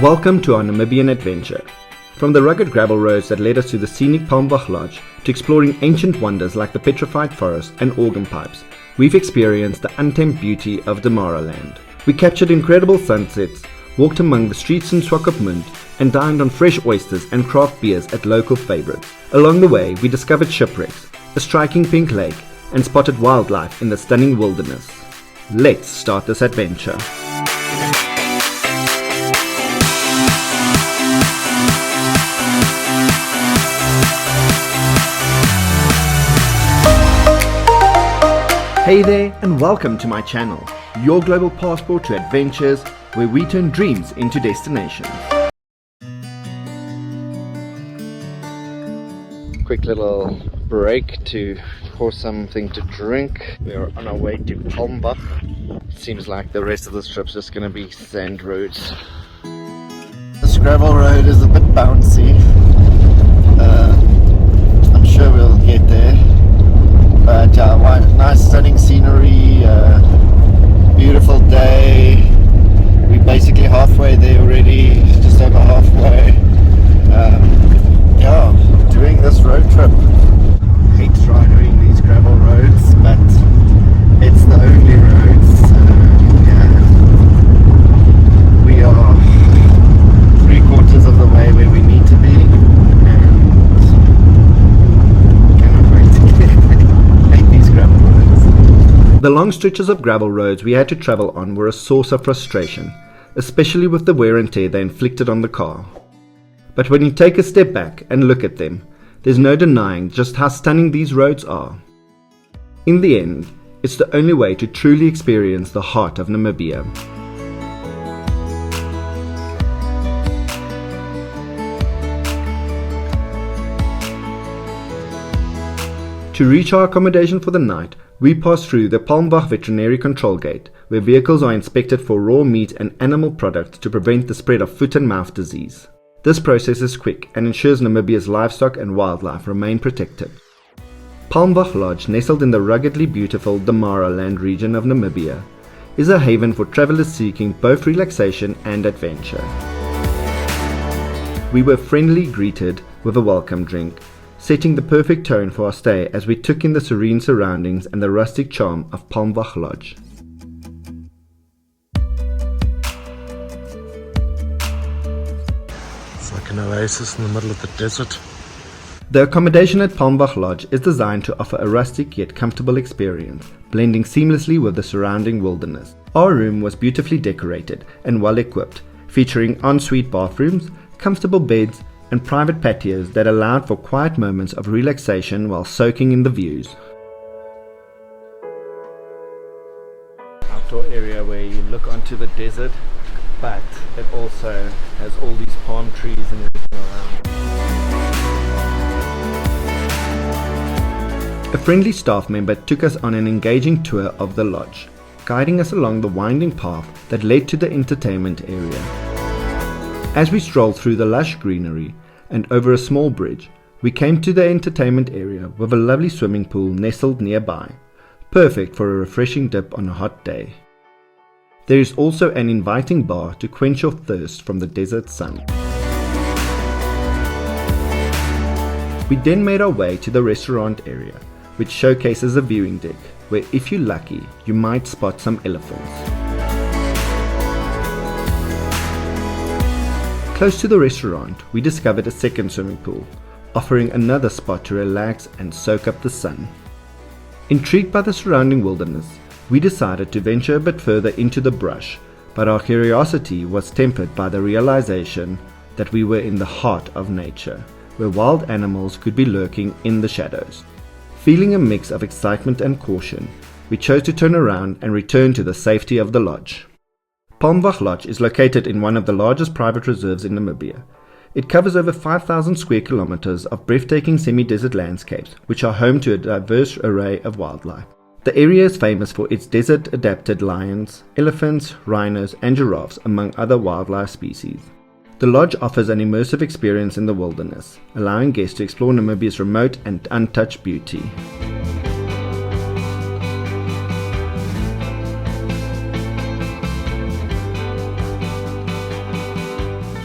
Welcome to our Namibian adventure. From the rugged gravel roads that led us to the scenic Palmwag Lodge to exploring ancient wonders like the Petrified Forest and Organ Pipes, we've experienced the untamed beauty of Damaraland. We captured incredible sunsets, walked among the streets in Swakopmund, and dined on fresh oysters and craft beers at local favorites. Along the way, we discovered shipwrecks, a striking pink lake, and spotted wildlife in the stunning wilderness. Let's start this adventure. Hey there, and welcome to my channel, your global passport to adventures where we turn dreams into destinations. Quick little break to pour something to drink. We are on our way to Palmwag. Seems like the rest of this trip's just going to be sand roads. This gravel road is a bit bouncy. I'm sure we'll get there. But nice stunning scenery, beautiful day. We're basically halfway there already, just over halfway. Doing this road trip. Hate driving these gravel roads, but it's the only roads. We are 3/4 of the way where we need to be. The long stretches of gravel roads we had to travel on were a source of frustration, especially with the wear and tear they inflicted on the car. But when you take a step back and look at them, there's no denying just how stunning these roads are. In the end, it's the only way to truly experience the heart of Namibia. To reach our accommodation for the night, we pass through the Palmwag Veterinary Control Gate, where vehicles are inspected for raw meat and animal products to prevent the spread of foot and mouth disease. This process is quick and ensures Namibia's livestock and wildlife remain protected. Palmwag Lodge, nestled in the ruggedly beautiful Damaraland region of Namibia, is a haven for travelers seeking both relaxation and adventure. We were friendly greeted with a welcome drink, setting the perfect tone for our stay as we took in the serene surroundings and the rustic charm of Palmwag Lodge. It's like an oasis in the middle of the desert. The accommodation at Palmwag Lodge is designed to offer a rustic yet comfortable experience, blending seamlessly with the surrounding wilderness. Our room was beautifully decorated and well equipped, featuring ensuite bathrooms, comfortable beds, and private patios that allowed for quiet moments of relaxation while soaking in the views. Outdoor area where you look onto the desert, but it also has all these palm trees and everything around. A friendly staff member took us on an engaging tour of the lodge, guiding us along the winding path that led to the entertainment area. As we strolled through the lush greenery and over a small bridge, we came to the entertainment area with a lovely swimming pool nestled nearby, perfect for a refreshing dip on a hot day. There is also an inviting bar to quench your thirst from the desert sun. We then made our way to the restaurant area, which showcases a viewing deck where, if you're lucky, you might spot some elephants. Close to the restaurant, we discovered a second swimming pool, offering another spot to relax and soak up the sun. Intrigued by the surrounding wilderness, we decided to venture a bit further into the brush, but our curiosity was tempered by the realization that we were in the heart of nature, where wild animals could be lurking in the shadows. Feeling a mix of excitement and caution, we chose to turn around and return to the safety of the lodge. Palmwag Lodge is located in one of the largest private reserves in Namibia. It covers over 5,000 square kilometers of breathtaking semi-desert landscapes, which are home to a diverse array of wildlife. The area is famous for its desert-adapted lions, elephants, rhinos, and giraffes, among other wildlife species. The lodge offers an immersive experience in the wilderness, allowing guests to explore Namibia's remote and untouched beauty.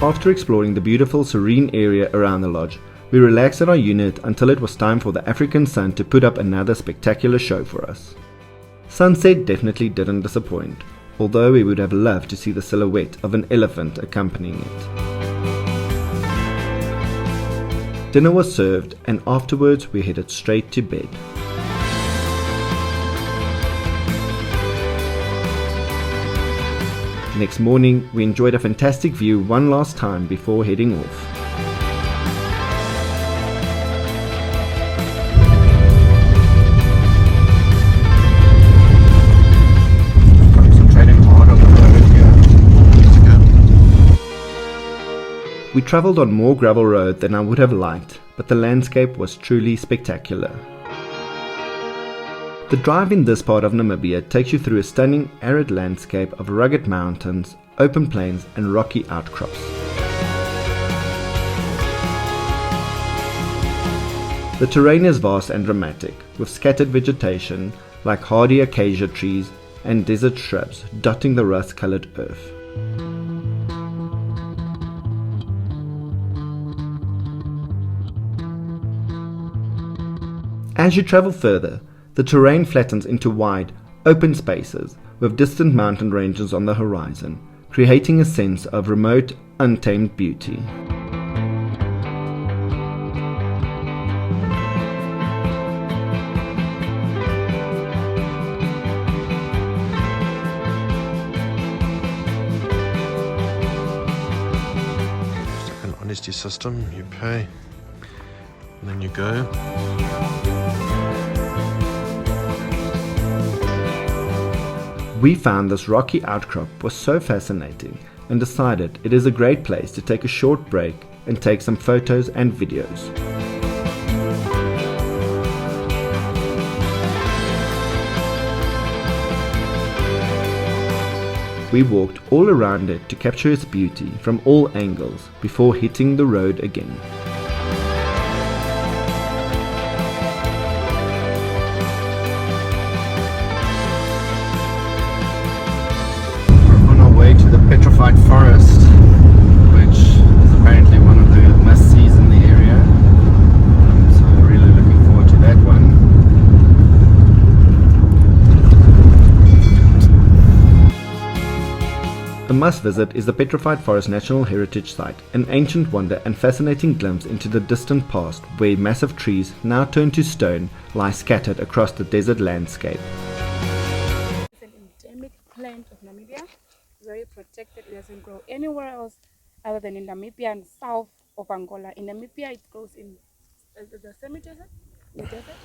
After exploring the beautiful serene area around the lodge, we relaxed at our unit until it was time for the African sun to put up another spectacular show for us. Sunset definitely didn't disappoint, although we would have loved to see the silhouette of an elephant accompanying it. Dinner was served, and afterwards we headed straight to bed. Next morning, we enjoyed a fantastic view one last time before heading off. Concentrating hard on the road here. We travelled on more gravel road than I would have liked, but the landscape was truly spectacular. The drive in this part of Namibia takes you through a stunning arid landscape of rugged mountains, open plains and rocky outcrops. The terrain is vast and dramatic, with scattered vegetation like hardy acacia trees and desert shrubs dotting the rust-coloured earth. As you travel further, the terrain flattens into wide, open spaces with distant mountain ranges on the horizon, creating a sense of remote, untamed beauty. It's like an honesty system. You pay, and then you go. We found this rocky outcrop was so fascinating and decided it is a great place to take a short break and take some photos and videos. We walked all around it to capture its beauty from all angles before hitting the road again. Petrified Forest, which is apparently one of the must-sees in the area, so really looking forward to that one. A must-visit is the Petrified Forest National Heritage Site, an ancient wonder and fascinating glimpse into the distant past where massive trees, now turned to stone, lie scattered across the desert landscape. It's an endemic plant of Namibia. Very protected. It doesn't grow anywhere else other than in Namibia and south of Angola. In Namibia, it grows in the semi-desert, the desert,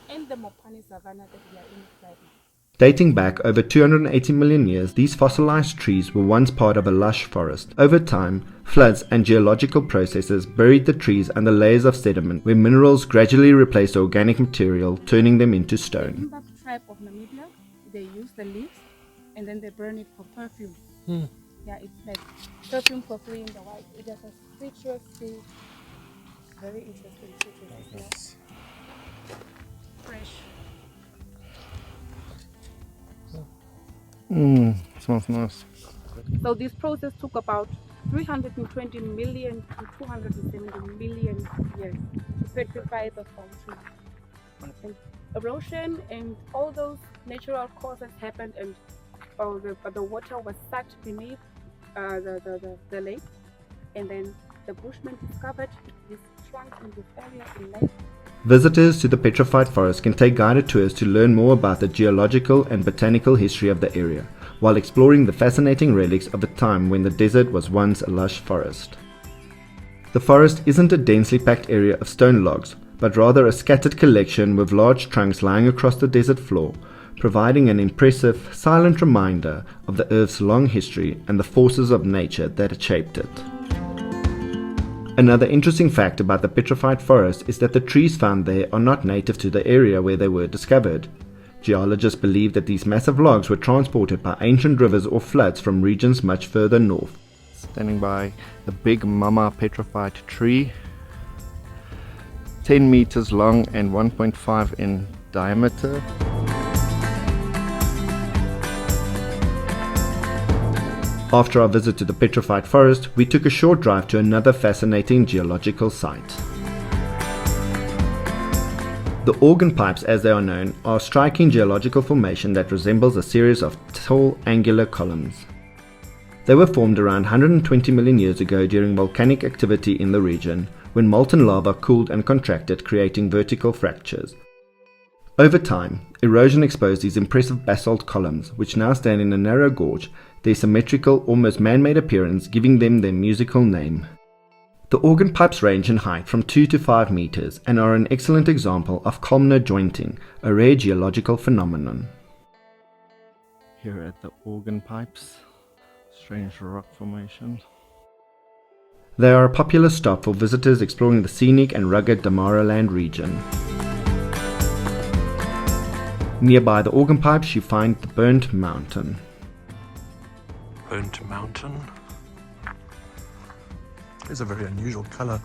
and the Mopani savanna that we are in right now. Dating back over 280 million years, these fossilized trees were once part of a lush forest. Over time, floods and geological processes buried the trees under layers of sediment, where minerals gradually replaced organic material, turning them into stone. The tribe of Namibia, they use the leaves and then they burn it for perfume. Yeah, it's like perfume for free in the white. It has a citrus taste. Very interesting citrus. Fresh. Smells nice. So this process took about 320 million to 270 million years to petrify the whole tree. And erosion and all those natural causes happened, and the water was sucked beneath the lake, and then the Bushmen discovered this trunk in this area in lake. Visitors to the Petrified Forest can take guided tours to learn more about the geological and botanical history of the area, while exploring the fascinating relics of a time when the desert was once a lush forest. The forest isn't a densely packed area of stone logs, but rather a scattered collection with large trunks lying across the desert floor, providing an impressive, silent reminder of the Earth's long history and the forces of nature that had shaped it. Another interesting fact about the Petrified Forest is that the trees found there are not native to the area where they were discovered. Geologists believe that these massive logs were transported by ancient rivers or floods from regions much further north. Standing by the big mama petrified tree, 10 meters long and 1.5 in diameter. After our visit to the Petrified Forest, we took a short drive to another fascinating geological site. The organ pipes, as they are known, are a striking geological formation that resembles a series of tall angular columns. They were formed around 120 million years ago during volcanic activity in the region, when molten lava cooled and contracted, creating vertical fractures. Over time, erosion exposed these impressive basalt columns, which now stand in a narrow gorge, their symmetrical, almost man-made appearance giving them their musical name. The organ pipes range in height from 2 to 5 meters and are an excellent example of columnar jointing, a rare geological phenomenon. Here at the organ pipes, strange rock formation. They are a popular stop for visitors exploring the scenic and rugged Damaraland region. Nearby the organ pipes you find the Burnt Mountain. Burnt Mountain. It's a very unusual colour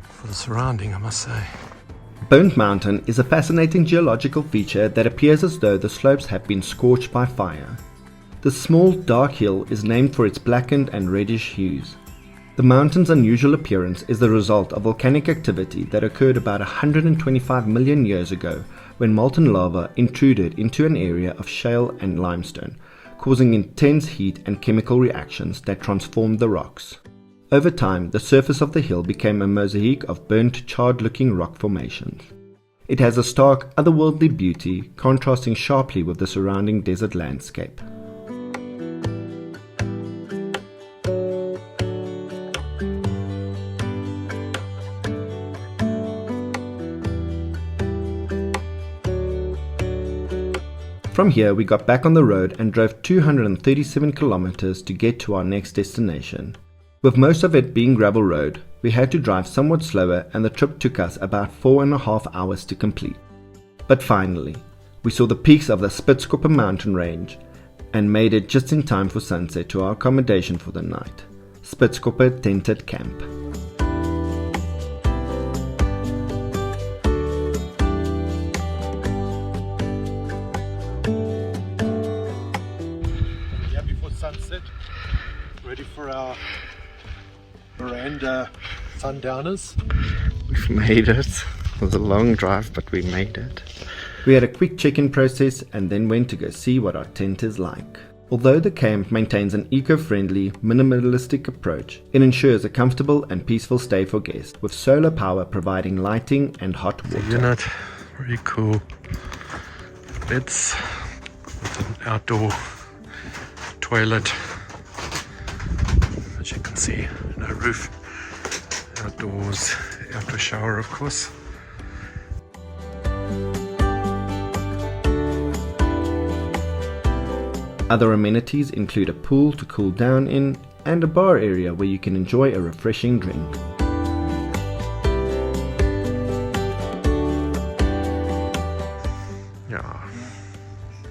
for the surrounding, I must say. Burnt Mountain is a fascinating geological feature that appears as though the slopes have been scorched by fire. The small dark hill is named for its blackened and reddish hues. The mountain's unusual appearance is the result of volcanic activity that occurred about 125 million years ago when molten lava intruded into an area of shale and limestone, causing intense heat and chemical reactions that transformed the rocks. Over time, the surface of the hill became a mosaic of burnt, charred-looking rock formations. It has a stark, otherworldly beauty, contrasting sharply with the surrounding desert landscape. From here we got back on the road and drove 237 kilometers to get to our next destination. With most of it being gravel road, we had to drive somewhat slower and the trip took us about 4.5 hours to complete. But finally, we saw the peaks of the Spitzkoppe mountain range and made it just in time for sunset to our accommodation for the night, Spitzkoppe Tented Camp. Sunset, ready for our veranda sundowners. We've made it. It was a long drive, but we made it. We had a quick check-in process and then went to go see what our tent is like. Although the camp maintains an eco-friendly, minimalistic approach, it ensures a comfortable and peaceful stay for guests, with solar power providing lighting and hot water. The unit, very cool. Beds with an outdoor toilet, as you can see, no roof, outdoors, outdoor shower of course. Other amenities include a pool to cool down in and a bar area where you can enjoy a refreshing drink. Yeah.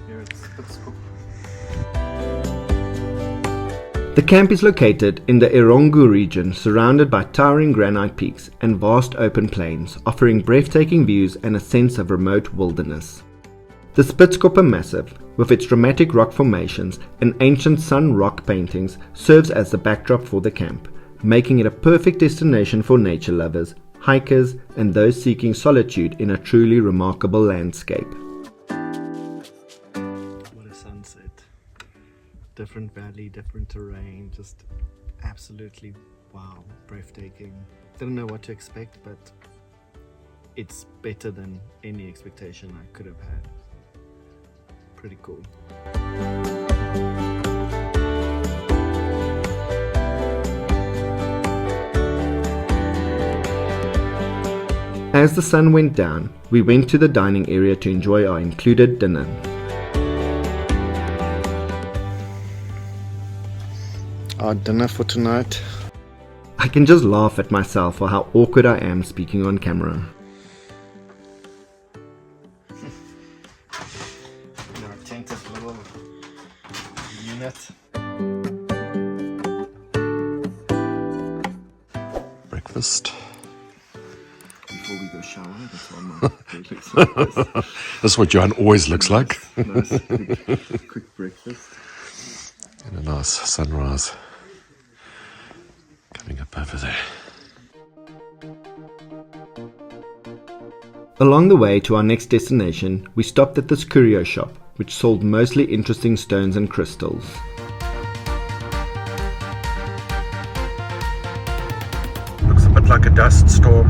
Here it's Spitzkoppe. The camp is located in the Erongo region, surrounded by towering granite peaks and vast open plains, offering breathtaking views and a sense of remote wilderness. The Spitzkoppe Massif, with its dramatic rock formations and ancient sun rock paintings, serves as the backdrop for the camp, making it a perfect destination for nature lovers, hikers, and those seeking solitude in a truly remarkable landscape. What a sunset. Different valley, different terrain, just absolutely wow, breathtaking. Didn't know what to expect, but it's better than any expectation I could have had. Pretty cool. As the sun went down, we went to the dining area to enjoy our included dinner. Our dinner for tonight. I can just laugh at myself for how awkward I am speaking on camera. Our tented little unit. Breakfast. Before we go shower, that's what my day looks like. That's what Johan always looks like. Nice quick breakfast. And a nice sunrise coming up over there. Along the way to our next destination, we stopped at this curio shop, which sold mostly interesting stones and crystals. Looks a bit like a dust storm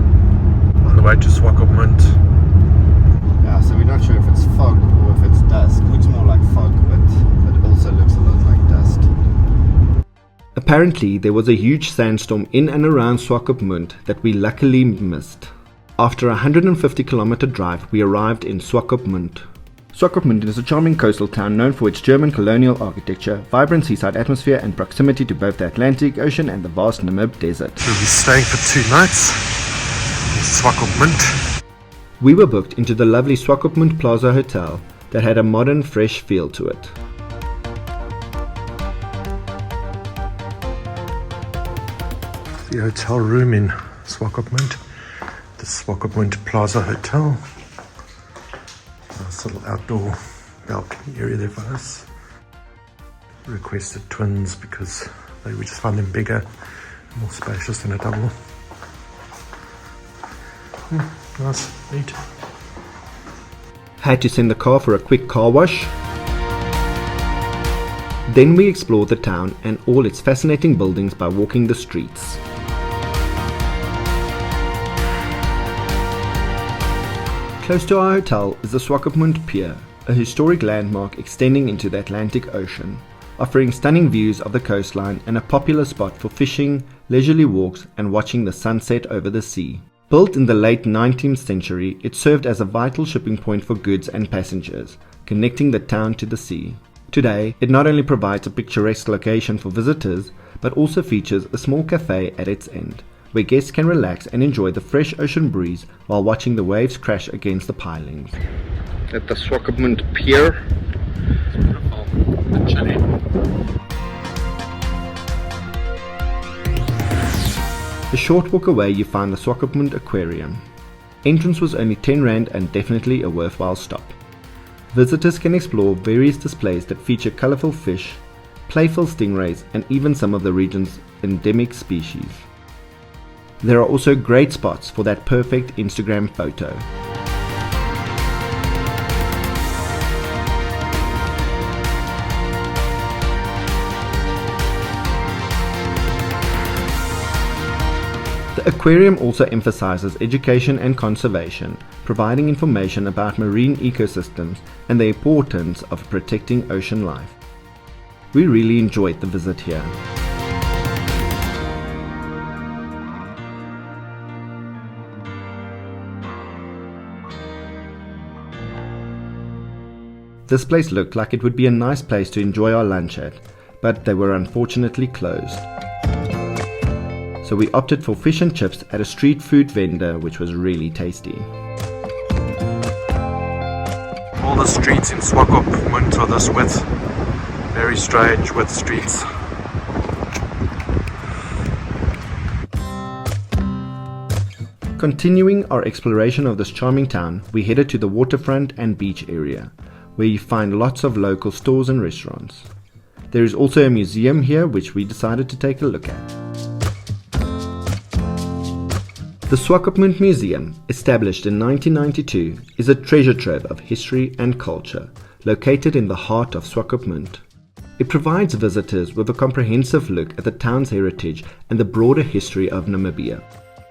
on the way to Swakopmund. Yeah, so we're not sure if it's fog or if it's dust. It looks more like fog, but it also looks a lot like dust. Apparently, there was a huge sandstorm in and around Swakopmund that we luckily missed. After a 150-kilometer drive, we arrived in Swakopmund. Swakopmund is a charming coastal town known for its German colonial architecture, vibrant seaside atmosphere and proximity to both the Atlantic Ocean and the vast Namib Desert. We'll be staying for 2 nights in Swakopmund. We were booked into the lovely Swakopmund Plaza Hotel that had a modern, fresh feel to it. The hotel room in Swakopmund, the Swakopmund Plaza Hotel. Nice little outdoor balcony area there for us. Requested twins because we just found them bigger, more spacious than a double. Nice, neat. Had to send the car for a quick car wash. Then we explored the town and all its fascinating buildings by walking the streets. Close to our hotel is the Swakopmund Pier, a historic landmark extending into the Atlantic Ocean, offering stunning views of the coastline and a popular spot for fishing, leisurely walks and watching the sunset over the sea. Built in the late 19th century, it served as a vital shipping point for goods and passengers, connecting the town to the sea. Today, it not only provides a picturesque location for visitors, but also features a small cafe at its end, where guests can relax and enjoy the fresh ocean breeze while watching the waves crash against the pilings. At the Swakopmund Pier. It's beautiful and chilly. A short walk away you find the Swakopmund Aquarium. Entrance was only 10 Rand and definitely a worthwhile stop. Visitors can explore various displays that feature colorful fish, playful stingrays and even some of the region's endemic species. There are also great spots for that perfect Instagram photo. The aquarium also emphasizes education and conservation, providing information about marine ecosystems and the importance of protecting ocean life. We really enjoyed the visit here. This place looked like it would be a nice place to enjoy our lunch at, but they were unfortunately closed. So we opted for fish and chips at a street food vendor, which was really tasty. All the streets in Swakopmund are this width. Very strange width streets. Continuing our exploration of this charming town, we headed to the waterfront and beach area, where you find lots of local stores and restaurants. There is also a museum here which we decided to take a look at. The Swakopmund Museum, established in 1992, is a treasure trove of history and culture, located in the heart of Swakopmund. It provides visitors with a comprehensive look at the town's heritage and the broader history of Namibia.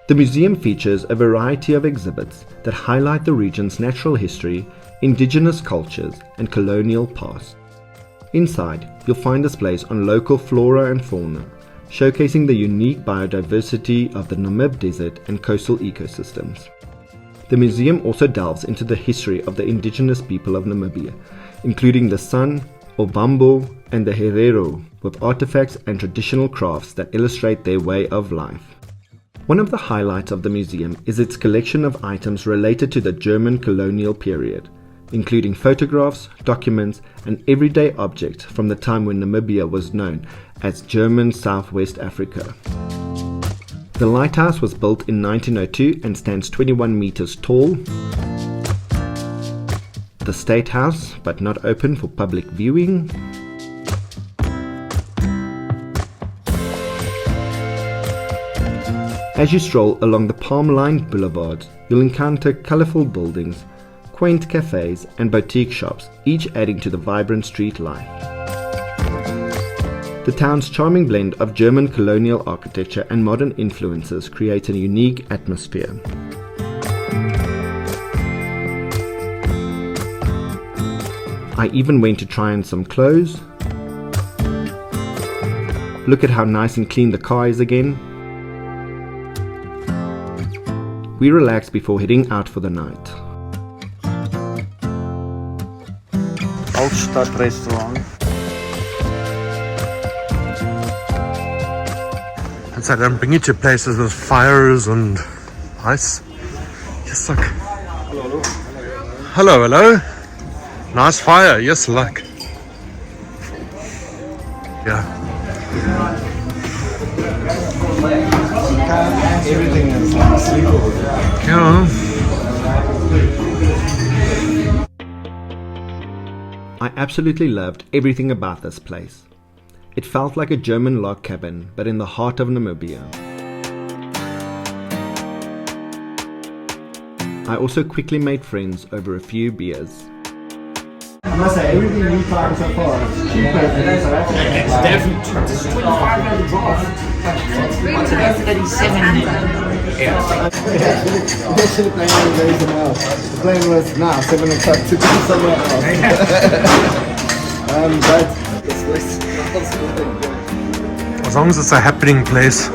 The museum features a variety of exhibits that highlight the region's natural history, indigenous cultures and colonial past. Inside, you'll find displays on local flora and fauna, showcasing the unique biodiversity of the Namib Desert and coastal ecosystems. The museum also delves into the history of the indigenous people of Namibia, including the San, Obambo and the Herero, with artifacts and traditional crafts that illustrate their way of life. One of the highlights of the museum is its collection of items related to the German colonial period, including photographs, documents, and everyday objects from the time when Namibia was known as German Southwest Africa. The lighthouse was built in 1902 and stands 21 meters tall. The State House, but not open for public viewing. As you stroll along the palm-lined boulevards, you'll encounter colourful buildings, quaint cafes and boutique shops, each adding to the vibrant street life. The town's charming blend of German colonial architecture and modern influences creates a unique atmosphere. I even went to try on some clothes. Look at how nice and clean the car is again. We relaxed before heading out for the night. Altstadt restaurant. And so they bring you to places with fires and ice. Just like, hello, hello. Nice fire, yes, like. Yeah. Everything is sleepable. Yeah. I absolutely loved everything about this place. It felt like a German log cabin, but in the heart of Namibia. I also quickly made friends over a few beers. I must say, everything we tried so far is cheaper than in South Africa. It's definitely it's 25 draft. What's it, 37? Yeah. They should have played very somewhere else. The plane was now 7 o'clock to go somewhere else. But it's As long as it's a happening place.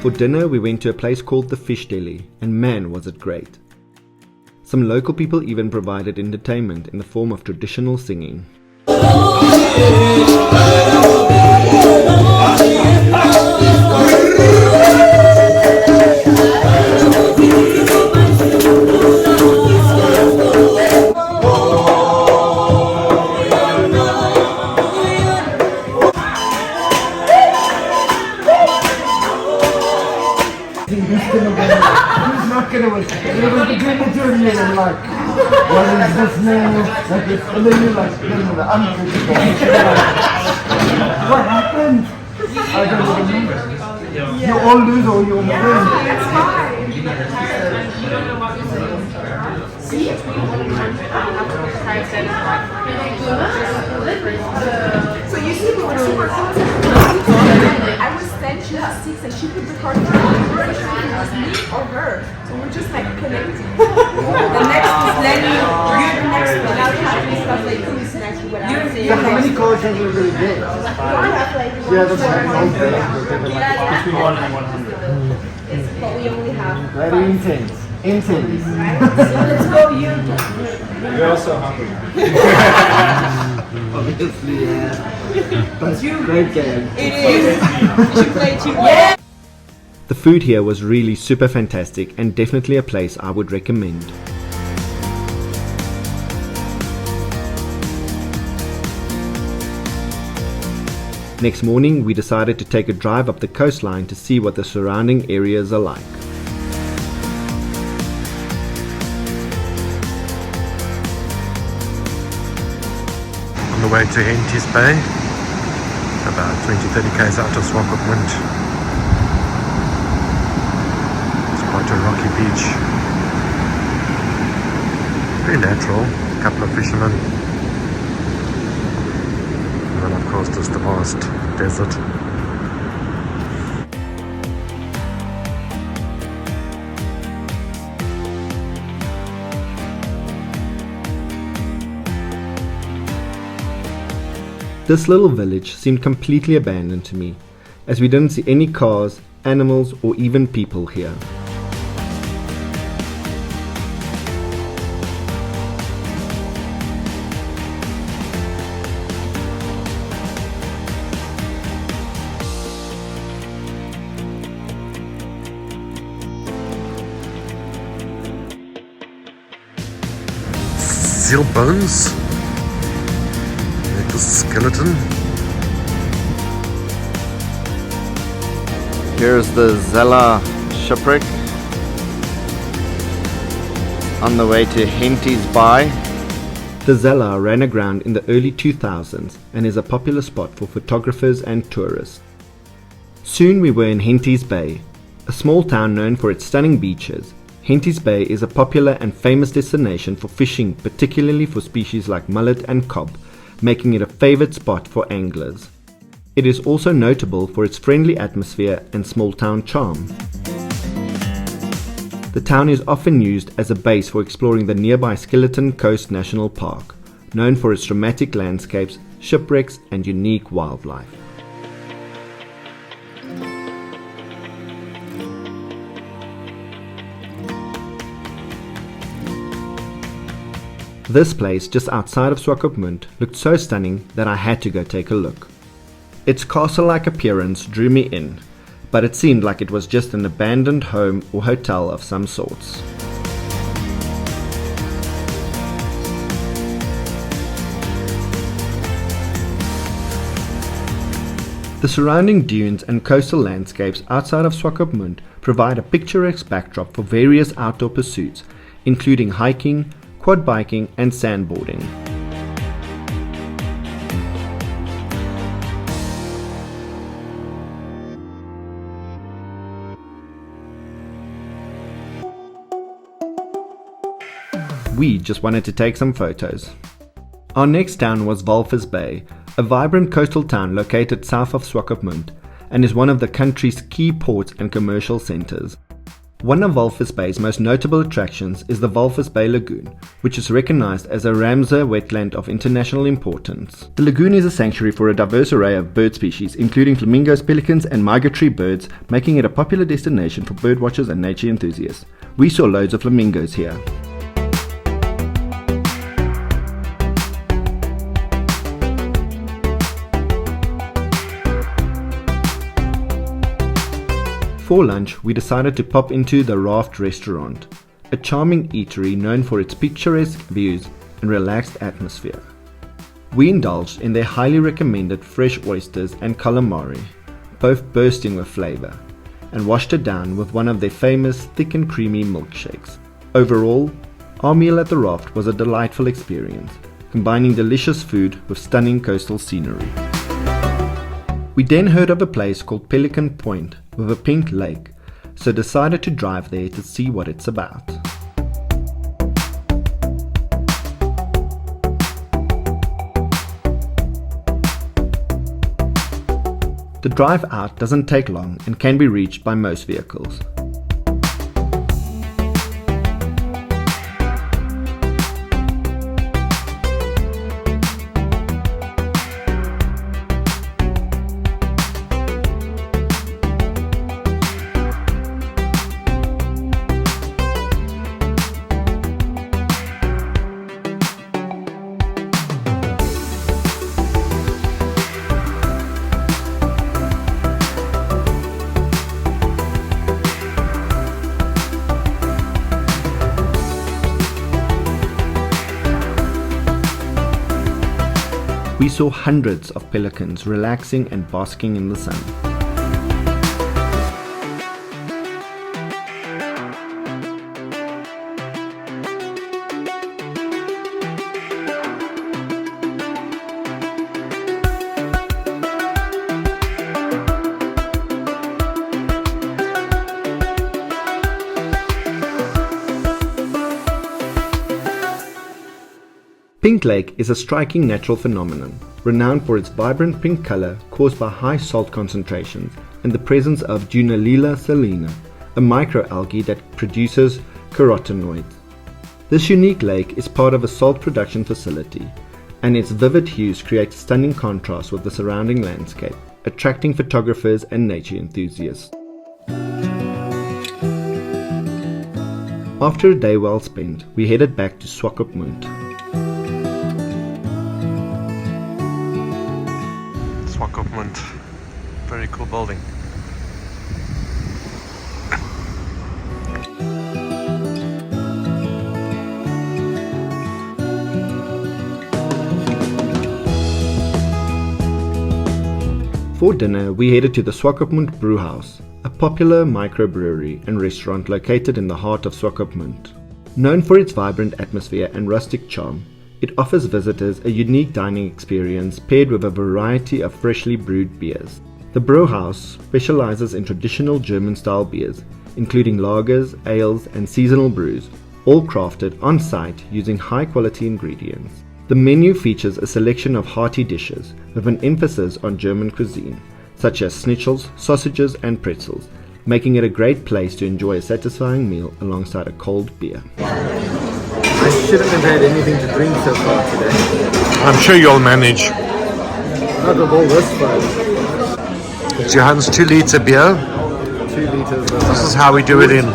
For dinner we went to a place called the Fish Deli, and man was it great. Some local people even provided entertainment in the form of traditional singing. what is this now? Like it's and then you're like, the unpredictable. What happened? I don't remember. You all lose all your win. So you see we were super close. I was then she was 6 and she could record her. It was me or her. So we're just like connecting. The next is Lenny, you're the next one. Now we have to discuss like who's next or whatever. So how many calls have you really get? I have like Yeah, that's right. between 1 and 100. but we only have Very intense. Intense. So let's go you. You're also hungry. Obviously, yeah. But great game. It is. You should play too. Yeah. The food here was really super fantastic and definitely a place I would recommend. Next morning we decided to take a drive up the coastline to see what the surrounding areas are like. On the way to Henties Bay, about 20-30 km out of Swakopmund. It's quite a rocky beach. Very natural, a couple of fishermen. And then of course just the vast desert. This little village seemed completely abandoned to me, as we didn't see any cars, animals or even people here. Seal bones. Little skeleton. Here's the Zella shipwreck. on the way to Henty's Bay. The Zella ran aground in the early 2000s and is a popular spot for photographers and tourists. Soon we were in Henty's Bay, a small town known for its stunning beaches. Henty's Bay is a popular and famous destination for fishing, particularly for species like mullet and cob, making it a favorite spot for anglers. It is also notable for its friendly atmosphere and small town charm. The town is often used as a base for exploring the nearby Skeleton Coast National Park, known for its dramatic landscapes, shipwrecks and unique wildlife. This place just outside of Swakopmund looked so stunning that I had to go take a look. Its castle-like appearance drew me in, but it seemed like it was just an abandoned home or hotel of some sorts. The surrounding dunes and coastal landscapes outside of Swakopmund provide a picturesque backdrop for various outdoor pursuits, including hiking, quad biking and sandboarding. We just wanted to take some photos. Our next town was Walvis Bay, a vibrant coastal town located south of Swakopmund and is one of the country's key ports and commercial centers. One of Walvis Bay's most notable attractions is the Walvis Bay Lagoon, which is recognized as a Ramsar wetland of international importance. The lagoon is a sanctuary for a diverse array of bird species, including flamingos, pelicans and migratory birds, making it a popular destination for birdwatchers and nature enthusiasts. We saw loads of flamingos here. For lunch, we decided to pop into the Raft restaurant, a charming eatery known for its picturesque views and relaxed atmosphere. We indulged in their highly recommended fresh oysters and calamari, both bursting with flavor, and washed it down with one of their famous thick and creamy milkshakes. Overall, our meal at the Raft was a delightful experience, combining delicious food with stunning coastal scenery. We then heard of a place called Pelican Point with a pink lake, so decided to drive there to see what it's about. The drive out doesn't take long and can be reached by most vehicles. We saw hundreds of pelicans relaxing and basking in the sun. Pink Lake is a striking natural phenomenon, renowned for its vibrant pink color caused by high salt concentrations and the presence of Dunaliella salina, a microalgae that produces carotenoids. This unique lake is part of a salt production facility, and its vivid hues create stunning contrast with the surrounding landscape, attracting photographers and nature enthusiasts. After a day well spent, we headed back to Swakopmund. Swakopmund, very cool building. For dinner, we headed to the Swakopmund Brewhouse, a popular microbrewery and restaurant located in the heart of Swakopmund. Known for its vibrant atmosphere and rustic charm, it offers visitors a unique dining experience paired with a variety of freshly brewed beers. The Brewhouse specializes in traditional German-style beers, including lagers, ales, and seasonal brews, all crafted on-site using high-quality ingredients. The menu features a selection of hearty dishes with an emphasis on German cuisine, such as schnitzels, sausages, and pretzels, making it a great place to enjoy a satisfying meal alongside a cold beer. I shouldn't have had anything to drink so far today. I'm sure you'll manage. Not with all this fun. Johan's 2 litre beer. 2 liters of This is how we do it in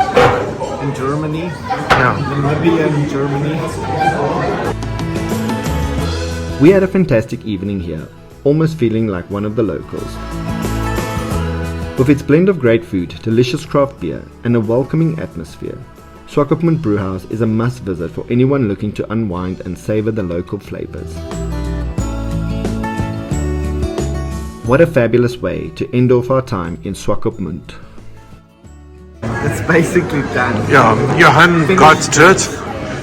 Germany. yeah. Namibia and Germany. We had a fantastic evening here, almost feeling like one of the locals. With its blend of great food, delicious craft beer, and a welcoming atmosphere, Swakopmund Brewhouse is a must visit for anyone looking to unwind and savor the local flavors. What a fabulous way to end off our time in Swakopmund. It's basically done. Yeah, Johan got to it.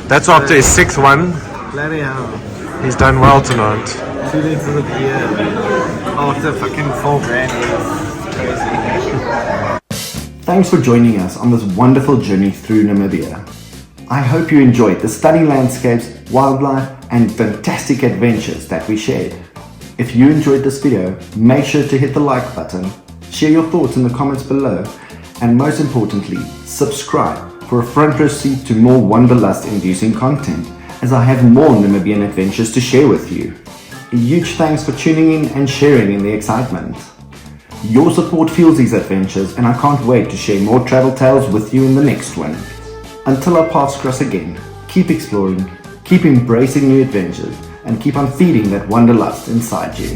That's after his 6th one. Bloody hell. He's done well tonight. 2 liters of beer. After fucking 4 grand. Crazy. Thanks for joining us on this wonderful journey through Namibia. I hope you enjoyed the stunning landscapes, wildlife, and fantastic adventures that we shared. If you enjoyed this video, make sure to hit the like button, share your thoughts in the comments below, and most importantly, subscribe for a front row seat to more wanderlust-inducing content, as I have more Namibian adventures to share with you. A huge thanks for tuning in and sharing in the excitement. Your support fuels these adventures, and I can't wait to share more travel tales with you in the next one. Until our paths cross again, keep exploring, keep embracing new adventures, and keep on feeding that wanderlust inside you.